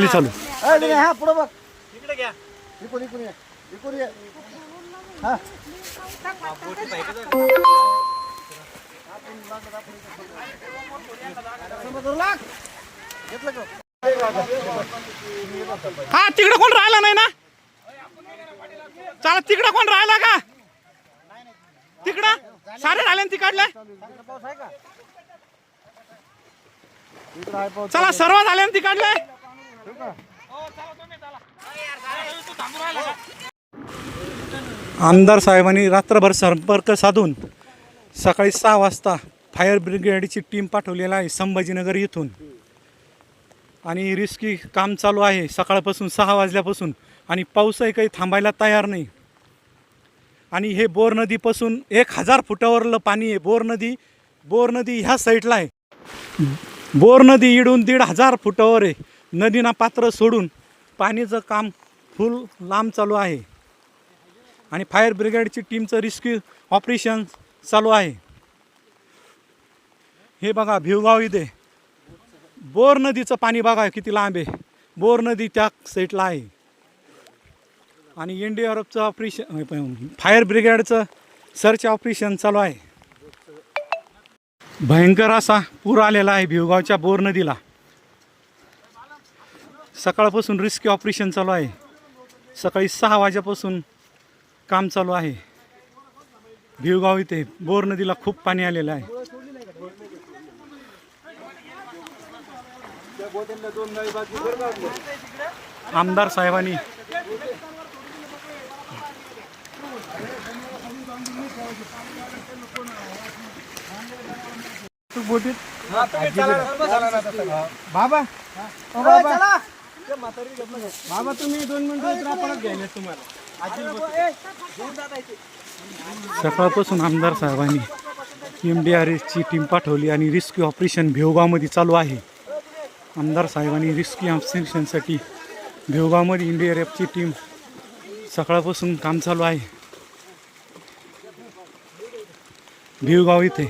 दे चालू. हा पुढे बघ इकडे घ्या इकडे इकडे इकडे हा हा तिकडे कोण राहिला नाही ना. चला तिकडे कोण राहिला का. तिकडं सारे राहिले ती काढले. चला सर्व झाले ती काढले. आमदार साहेबांनी रात्रभर संपर्क साधून सकाळी 6 वाजता फायर ब्रिगेडची टीम पाठवलेली आहे संभाजीनगर येथून. आणि रिस्की काम चालू आहे सकाळपासून 6 वाजल्यापासून. आणि पाऊसही काही थांबायला तयार नाही. आणि हे बोर नदीपासून 1000 फुटावरलं पाणी आहे. बोर नदी ह्या साईडला आहे. बोर नदी इडून 1500 फुटावर आहे. नदीना पात्र सोडून पाणीचं काम फुल लांब चालू आहे. आणि फायर ब्रिगेडची टीमचं रेस्क्यू ऑपरेशन चालू आहे. हे बघा भिवगाव इथे बोर नदीचं पाणी बघा किती लांब आहे. बोर नदी त्या साईडला आहे. आणि एनडीआरएफचं ऑपरेशन फायर ब्रिगेडचं सर्च ऑपरेशन चालू आहे. भयंकर असा पूर आलेला आहे भिवगावच्या बोर नदीला. सकाळपासून रेस्क्यू ऑपरेशन चालू आहे. सकाळी 6 वाजेपासून काम चालू आहे. भिवगाव इथे बोर नदीला खूप पाणी आलेलं आहे. आमदार साहेबांनी बाबा बाबा तुम्ही 2 मिनिटं परत घ्यायला तुम्हाला. सकाळपासून आमदार साहेबांनी एमडीआरएफची टीम पाठवली आणि रेस्क्यू ऑपरेशन भिवगावमध्ये चालू आहे. आमदार साहेबांनी रेस्क्यू ऑपरेशनसाठी भिवगावमध्ये एनडीआरएफची टीम सकाळपासून काम चालू आहे. भिवगाव इथे